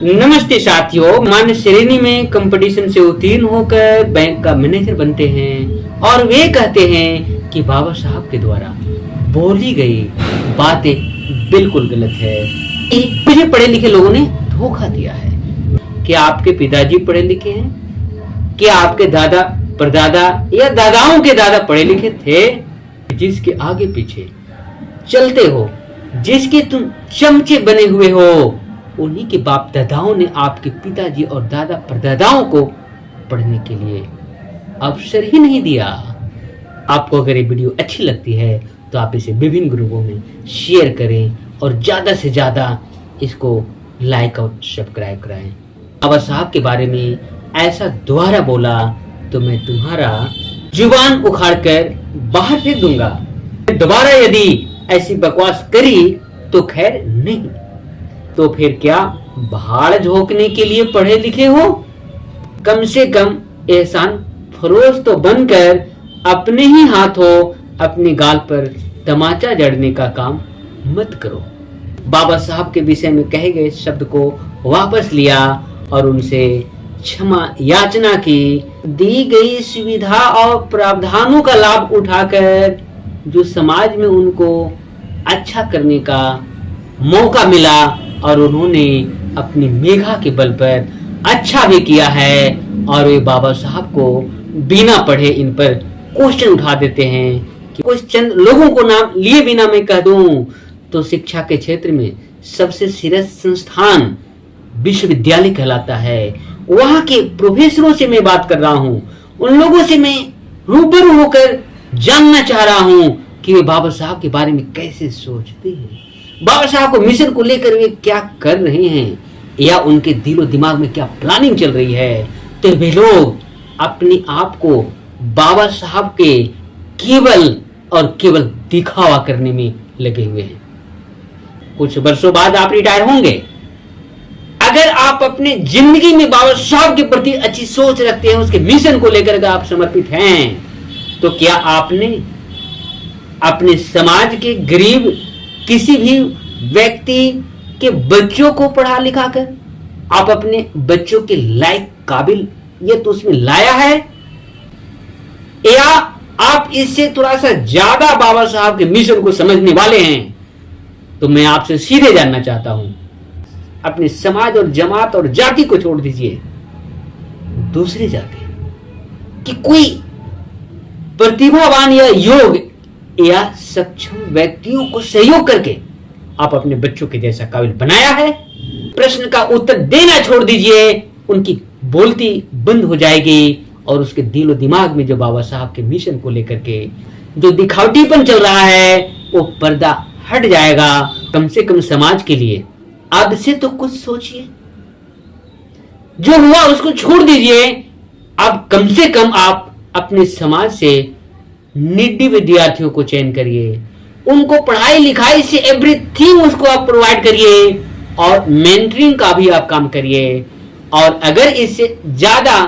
नमस्ते साथियों, मान्य श्रेणी में कंपटीशन से उत्तीर्ण होकर बैंक का मैनेजर बनते हैं और वे कहते हैं कि बाबा साहब के द्वारा बोली गई बातें बिल्कुल गलत है। मुझे पढ़े लिखे लोगों ने धोखा दिया है। क्या आपके पिताजी पढ़े लिखे हैं? क्या आपके दादा परदादा या दादाओं के दादा पढ़े लिखे थे? जिसके आगे पीछे चलते हो, जिसके तुम चमचे बने हुए हो, उन्हीं के बाप दादाओं ने आपके पिताजी और दादा परदादाओं को पढ़ने के लिए अवसर ही नहीं दिया। आपको अगर ये वीडियो अच्छी लगती है तो आप इसे विभिन्न ग्रुपों में शेयर करें और ज्यादा से ज्यादा इसको लाइक और सब्सक्राइब कराएं। बाबा साहब के बारे में ऐसा दोबारा बोला तो मैं तुम्हारा जुबान उखाड़ कर बाहर फेंक दूंगा। दोबारा यदि ऐसी बकवास करी तो खैर नहीं, तो फिर क्या भाड़ झोंकने के लिए पढ़े लिखे हो? कम से कम एहसान फरोश तो बनकर अपने ही हाथों अपने गाल पर तमाचा जड़ने का काम मत करो। बाबा साहब के विषय में कहे गए शब्द को वापस लिया और उनसे क्षमा याचना की। दी गई सुविधा और प्रावधानों का लाभ उठाकर जो समाज में उनको अच्छा करने का मौका मिला और उन्होंने अपनी मेघा के बल पर अच्छा भी किया है, और वे बाबा साहब को बिना पढ़े इन पर क्वेश्चन उठा देते हैं कि कुछ चंद लोगों को नाम लिए बिना मैं कह दूं तो शिक्षा के क्षेत्र में सबसे श्रेष्ठ संस्थान विश्वविद्यालय कहलाता है। वहां के प्रोफेसरों से मैं बात कर रहा हूं, उन लोगों से मैं रूबरू होकर जानना चाह रहा हूं कि वे बाबा साहब के बारे में कैसे सोचते हैं, बाबा साहब को मिशन को लेकर वे क्या कर रहे हैं, या उनके दिलो दिमाग में क्या प्लानिंग चल रही है। तो वे लोग अपने आप को बाबा साहब के केवल और केवल दिखावा करने में लगे हुए हैं। कुछ वर्षों बाद आप रिटायर होंगे। अगर आप अपने जिंदगी में बाबा साहब के प्रति अच्छी सोच रखते हैं, उसके मिशन को लेकर अगर आप समर्पित हैं, तो क्या आपने अपने समाज के गरीब किसी भी व्यक्ति के बच्चों को पढ़ा लिखा कर आप अपने बच्चों के लायक काबिल ये तो उसमें लाया है, या आप इससे थोड़ा सा ज्यादा बाबा साहब के मिशन को समझने वाले हैं? तो मैं आपसे सीधे जानना चाहता हूं, अपने समाज और जमात और जाति को छोड़ दीजिए, दूसरी जाति कि कोई प्रतिभावान या योग या सक्षम व्यक्तियों को सहयोग करके आप अपने बच्चों के जैसा काबिल बनाया है? प्रश्न का उत्तर देना छोड़ दीजिए, उनकी बोलती बंद हो जाएगी और उसके दिलो दिमाग में जो बाबा साहब के मिशन को लेकर के जो दिखावटीपन चल रहा है वो पर्दा हट जाएगा। कम से कम समाज के लिए अब से तो कुछ सोचिए। जो हुआ उसको छोड़ दीजिए। अब कम से कम आप अपने समाज से निडी विद्यार्थियों को चयन करिए, उनको पढ़ाई लिखाई से एवरीथिंग उसको आप प्रोवाइड करिए और मेंटरिंग का भी आप काम करिए। और अगर इससे ज्यादा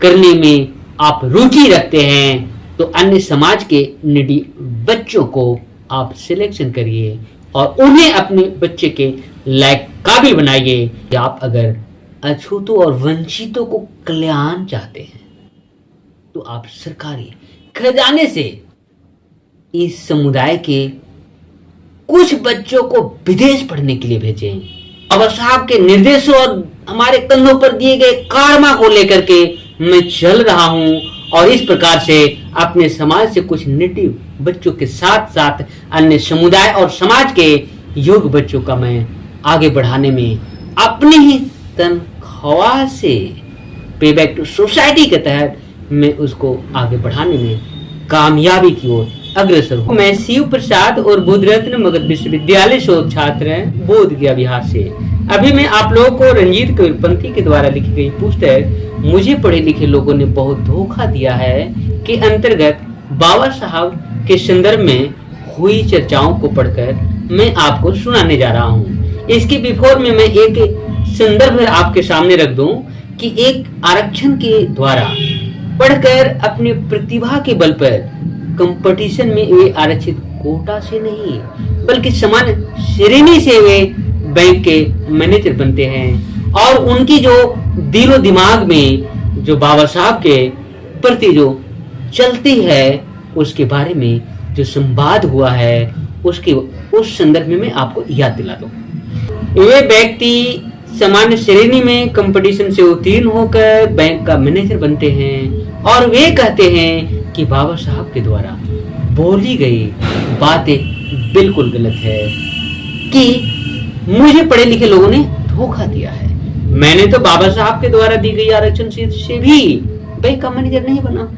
करने में आप रुचि रखते हैं तो अन्य समाज के निडी बच्चों को आप सिलेक्शन करिए और उन्हें अपने बच्चे के लायक काबिल बनाइए। कि आप अगर अछूतों और वंचितों को कल्याण चाहते हैं तो आप सरकारी खजाने से इस समुदाय के कुछ बच्चों को विदेश पढ़ने के लिए भेजें। बाबा साहब के निर्देशों और हमारे कंधों पर दिए गए कार्मा को लेकर के मैं चल रहा हूं और इस प्रकार से अपने समाज से कुछ नेटिव बच्चों के साथ साथ अन्य समुदाय और समाज के योग्य बच्चों का मैं आगे बढ़ाने में अपनी ही तनख्वाह से पे बैक टू सोसाइटी के तहत मैं उसको आगे बढ़ाने में कामयाबी की ओर अग्रसर हूँ। मैं शिव प्रसाद और बुद्ध रत्न मगध विश्वविद्यालय शोध छात्र बोध गया बिहार से। अभी मैं आप लोगों को रंजीत कबीरपंथी के द्वारा लिखी गई पुस्तक मुझे पढ़े लिखे लोगों ने बहुत धोखा दिया है के अंतर्गत बाबा साहब के संदर्भ में हुई चर्चाओं को पढ़कर मैं आपको सुनाने जा रहा हूँ। इसके बिफोर में मैं एक संदर्भ आपके सामने रख दूं कि एक आरक्षण के द्वारा पढ़कर अपने प्रतिभा के बल पर कंपटीशन में वे आरक्षित कोटा से नहीं बल्कि समान श्रेणी से वे बैंक के मैनेजर बनते हैं और उनकी जो दिलो दिमाग में जो बाबा साहब के प्रति जो चलती है उसके बारे में जो संवाद हुआ है उसके उस संदर्भ में मैं आपको याद दिला दूं। वे व्यक्ति सामान्य श्रेणी में कंपटीशन से उत्तीर्ण होकर बैंक का मैनेजर बनते हैं और वे कहते हैं कि बाबा साहब के द्वारा बोली गई बातें बिल्कुल गलत है, कि मुझे पढ़े लिखे लोगों ने धोखा दिया है। मैंने तो बाबा साहब के द्वारा दी गई आरक्षण सीट से भी बैंक का मैनेजर नहीं बना।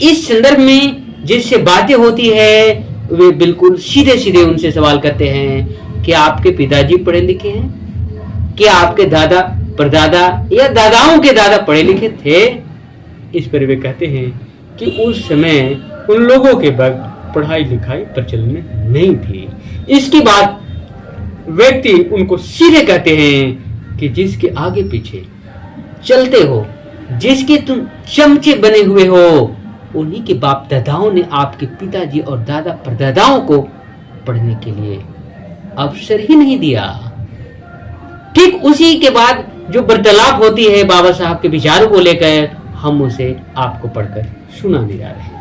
इस संदर्भ में जिससे बातें होती है वे बिल्कुल सीधे सीधे उनसे सवाल करते हैं कि आपके पिताजी पढ़े लिखे हैं, क्या आपके दादा परदादा या दादाओं के दादा पढ़े लिखे थे? इस पर वे कहते हैं कि उस समय उन लोगों के वक्त पढ़ाई लिखाई प्रचलन में नहीं थी। इसके बाद व्यक्ति उनको सीधे कहते हैं कि जिसके आगे पीछे चलते हो, जिसके तुम चमचे बने हुए हो, उन्हीं के बाप दादाओं ने आपके पिताजी और दादा परदादाओं को पढ़ने के लिए अवसर ही नहीं दिया। ठीक उसी के बाद जो वार्तालाप होती है बाबा साहब के विचारों को लेकर, हम उसे आपको पढ़कर सुनाने जा रहे हैं।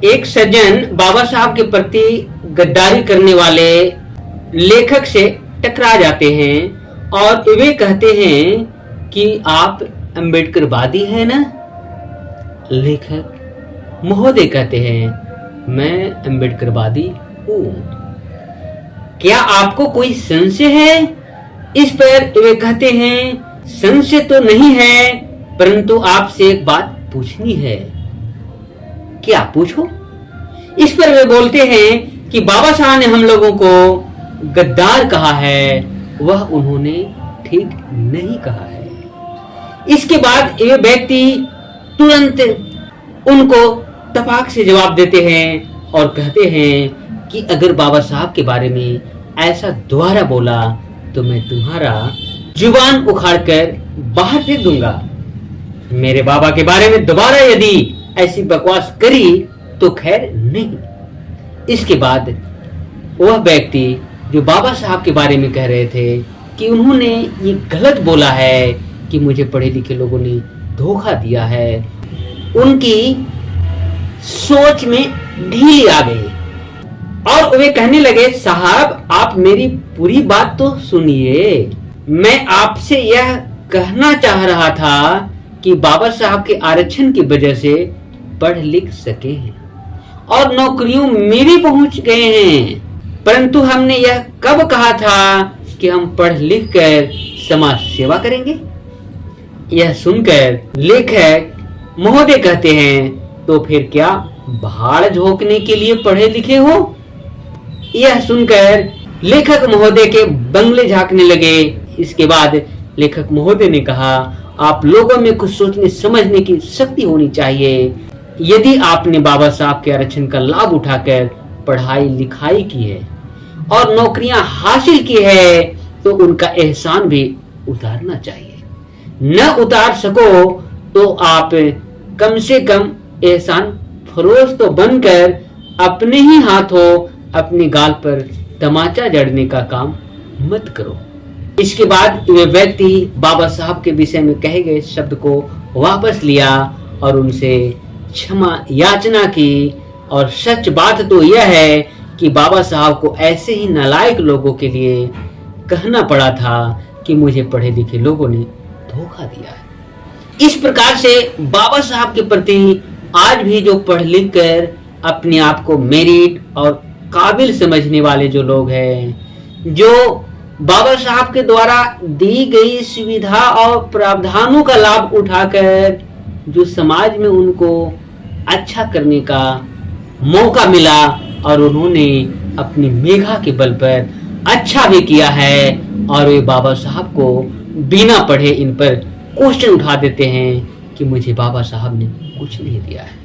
एक सज्जन बाबा साहब के प्रति गद्दारी करने वाले लेखक से टकरा जाते हैं और वे कहते हैं कि आप अम्बेडकरवादी हैं ना? लेखक महोदय कहते हैं मैं अम्बेडकरवादी हूँ। क्या आपको कोई संशय है? इस पर वे कहते हैं संशय तो नहीं है, परंतु आपसे एक बात पूछनी है। क्या पूछो? इस पर वे बोलते हैं कि बाबा साहब ने हम लोगों को गद्दार कहा है, वह उन्होंने ठीक नहीं कहा है। इसके बाद ये व्यक्ति तुरंत उनको तपाक से जवाब देते हैं और कहते हैं कि अगर बाबा साहब के बारे में ऐसा दोबारा बोला तो मैं तुम्हारा जुबान उखाड़कर बाहर फेंक दूंगा। मेरे बाबा के बारे में दोबारा यदि ऐसी बकवास करी तो खैर नहीं। इसके बाद वह व्यक्ति जो बाबा साहब के बारे में कह रहे थे कि उन्होंने ये गलत बोला है कि मुझे पढ़े लिखे लोगों ने धोखा दिया है, उनकी सोच में ढीली आ गई और वे कहने लगे साहब आप मेरी पूरी बात तो सुनिए। मैं आपसे यह कहना चाह रहा था कि बाबा साहब के आरक्षण की वजह से पढ़ लिख सके हैं और नौकरियों मेरी पहुंच गए हैं, परंतु हमने यह कब कहा था कि हम पढ़ लिख कर समाज सेवा करेंगे? यह सुनकर लेखक महोदय कहते हैं तो फिर क्या भाड़ झोंकने के लिए पढ़े लिखे हो? यह सुनकर लेखक महोदय के बंगले झांकने लगे। इसके बाद लेखक महोदय ने कहा आप लोगों में कुछ सोचने समझने की शक्ति होनी चाहिए। यदि आपने बाबा साहब के आरक्षण का लाभ उठाकर पढ़ाई लिखाई की है और नौकरियां हासिल की है तो उनका एहसान भी उतारना चाहिए। न उतार सको तो आप कम से कम एहसान फरोश तो बनकर अपने ही हाथों अपने गाल पर तमाचा जड़ने का काम मत करो। इसके बाद वे व्यक्ति बाबा साहब के विषय में कहे गए शब्द को वापस लिया और उनसे क्षमा याचना की। और सच बात तो यह है कि बाबा साहब को ऐसे ही नालायक लोगों के लिए कहना पड़ा था कि मुझे पढ़े लिखे लोगों ने धोखा दिया है। इस प्रकार से बाबा साहब के प्रति आज भी जो पढ़ लिख कर अपने आप को मेरिट और काबिल समझने वाले जो लोग हैं, जो बाबा साहब के द्वारा दी गई सुविधा और प्रावधानों का लाभ उठाकर जो समाज में उनको अच्छा करने का मौका मिला और उन्होंने अपनी मेधा के बल पर अच्छा भी किया है और वे बाबा साहब को बिना पढ़े इन पर क्वेश्चन उठा देते हैं कि मुझे बाबा साहब ने कुछ नहीं दिया है।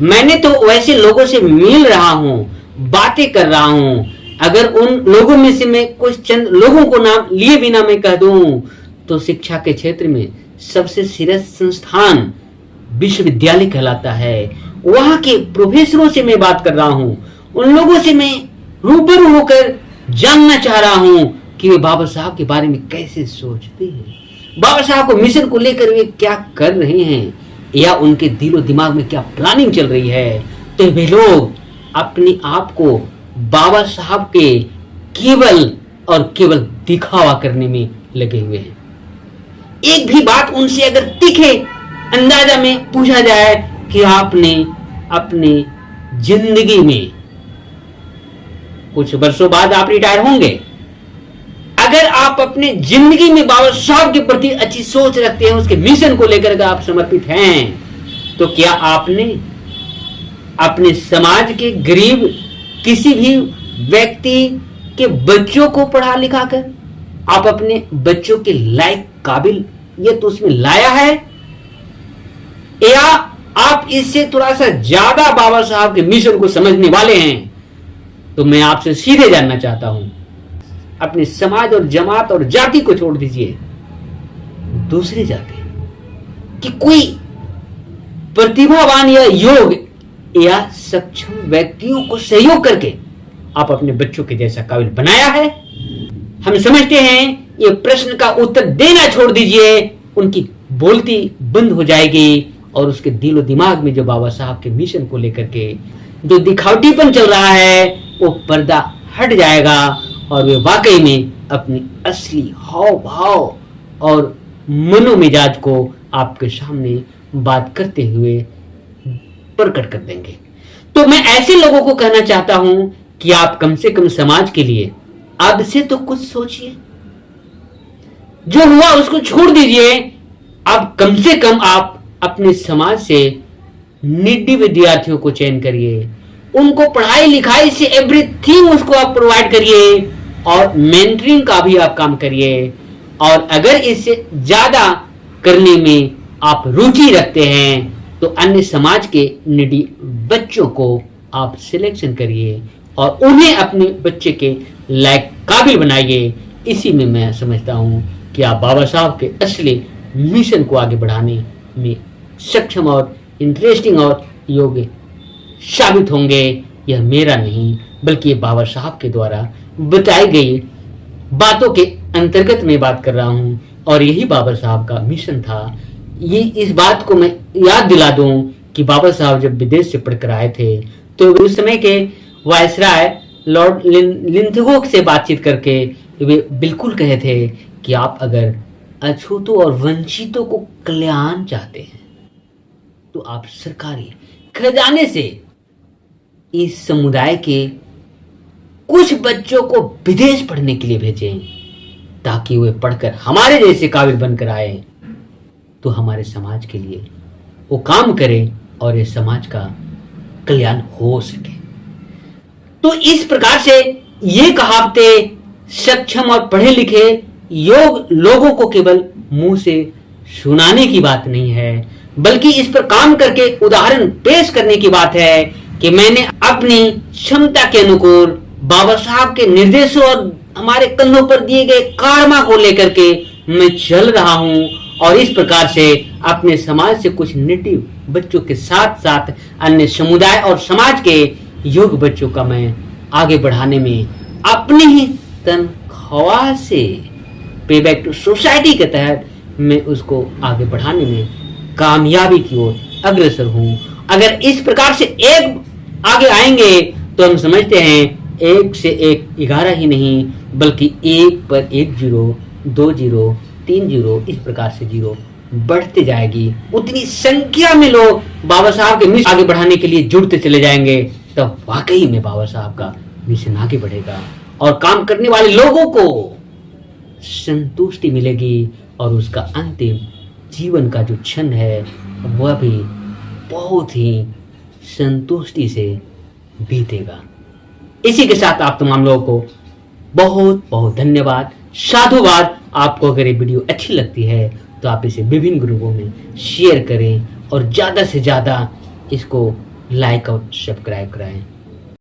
मैंने तो वैसे लोगों से मिल रहा हूँ, बातें कर रहा हूँ। अगर उन लोगों में से मैं कुछ चंद लोगों को नाम लिए बिना मैं कह दूं तो शिक्षा के क्षेत्र में सबसे श्रेष्ठ संस्थान विश्वविद्यालय कहलाता है। वहां के प्रोफेसरों से मैं बात कर रहा हूँ, उन लोगों से मैं रूबरू होकर जानना चाह रहा हूँ कि वे बाबा साहब के बारे में कैसे सोचते हैं। बाबा साहब को मिशन को लेकर वे क्या कर रहे हैं या उनके दिलो दिमाग में क्या प्लानिंग चल रही है, तो वे लोग अपने आप को बाबा साहब के केवल और केवल दिखावा करने में लगे हुए हैं। एक भी बात उनसे अगर दिखे, अंदाजा में पूछा जाए कि आपने अपने जिंदगी में कुछ वर्षों बाद आप रिटायर होंगे, अगर आप अपने जिंदगी में बाबा साहब के प्रति अच्छी सोच रखते हैं, उसके मिशन को लेकर अगर आप समर्पित हैं, तो क्या आपने अपने समाज के गरीब किसी भी व्यक्ति के बच्चों को पढ़ा लिखा कर आप अपने बच्चों के लायक काबिल ये तो उसमें लाया है, या आप इससे थोड़ा सा ज्यादा बाबा साहब के मिशन को समझने वाले हैं? तो मैं आपसे सीधे जानना चाहता हूं, अपने समाज और जमात और जाति को छोड़ दीजिए, दूसरी जाति कि कोई प्रतिभावान या योग्य या सक्षम व्यक्तियों को सहयोग करके आप अपने बच्चों के जैसा काबिल बनाया है? हम समझते हैं ये प्रश्न का उत्तर देना छोड़ दीजिए, उनकी बोलती बंद हो जाएगी और उसके दिलो दिमाग में जो बाबा साहब के मिशन को लेकर के जो दिखावटीपन चल रहा है वो पर्दा हट जाएगा और वे वाकई में अपनी असली हाव भाव और मनोमिजाज को आपके सामने बात करते हुए प्रकट कर देंगे। तो मैं ऐसे लोगों को कहना चाहता हूं कि आप कम से कम समाज के लिए अब से तो कुछ सोचिए। जो हुआ उसको छोड़ दीजिए, अब कम से कम आप अपने समाज से निडी विद्यार्थियों को चयन करिए, उनको पढ़ाई लिखाई से एवरीथिंग उसको आप प्रोवाइड करिए और मेंटरिंग का भी आप काम करिए। और अगर इससे ज्यादा करने में आप रुचि रखते हैं तो अन्य समाज के निडी बच्चों को आप सिलेक्शन करिए और उन्हें अपने बच्चे के लायक काबिल बनाइए। इसी में मैं समझता हूं कि आप बाबा साहब के असली मिशन को आगे बढ़ाने में सक्षम और इंटरेस्टिंग और योग्य साबित होंगे। यह मेरा नहीं बल्कि बाबा साहब के द्वारा बताई गई बातों के अंतर्गत में बात कर रहा हूं और यही बाबा साहब का मिशन था। ये इस बात को मैं याद दिला दूं कि बाबा साहब जब विदेश से पढ़कर आए थे तो उस समय के वायसराय लॉर्ड लिंथगो से बातचीत करके वे बिल्कुल कहे थे कि आप अगर अछूतों और वंचितों को कल्याण चाहते हैं तो आप सरकारी खजाने से इस समुदाय के कुछ बच्चों को विदेश पढ़ने के लिए भेजें ताकि वे पढ़कर हमारे जैसे काबिल बनकर आए तो हमारे समाज के लिए वो काम करें और ये समाज का कल्याण हो सके। तो इस प्रकार से ये कहावतें सक्षम और पढ़े लिखे योग्य लोगों को केवल मुंह से सुनाने की बात नहीं है बल्कि इस पर काम करके उदाहरण पेश करने की बात है कि मैंने अपनी क्षमता के अनुकूल बाबा साहब के निर्देशों और हमारे कंधों पर दिए गए कारमा को लेकर के मैं चल रहा हूं और इस प्रकार से अपने समाज से कुछ निडी बच्चों के साथ साथ अन्य समुदाय और समाज के योग्य बच्चों का मैं आगे बढ़ाने में अपनी ही तनख्वाह से पे बैक टू सोसाइटी के तहत मैं उसको आगे बढ़ाने में कामयाबी की ओर अग्रसर हूं। अगर इस प्रकार से एक आगे आएंगे तो हम समझते हैं 1 से 1 11 ही नहीं बल्कि 1 पर 1 0 2 0 3 0 इस प्रकार से 0 बढ़ते जाएगी। उतनी संख्या में लोग बाबा साहब के मिशन आगे बढ़ाने के लिए जुड़ते चले जाएंगे तब वाकई में बाबा साहब का मिशन आगे बढ़ेगा और काम करने वाले लोगों को संतुष्टि मिलेगी और उसका अंतिम जीवन का जो क्षण है वह भी बहुत ही संतुष्टि से बीतेगा। इसी के साथ आप तमाम लोगों को बहुत बहुत धन्यवाद, साधुवाद। आपको अगर ये वीडियो अच्छी लगती है तो आप इसे विभिन्न ग्रुपों में शेयर करें और ज़्यादा से ज़्यादा इसको लाइक और सब्सक्राइब कराएं।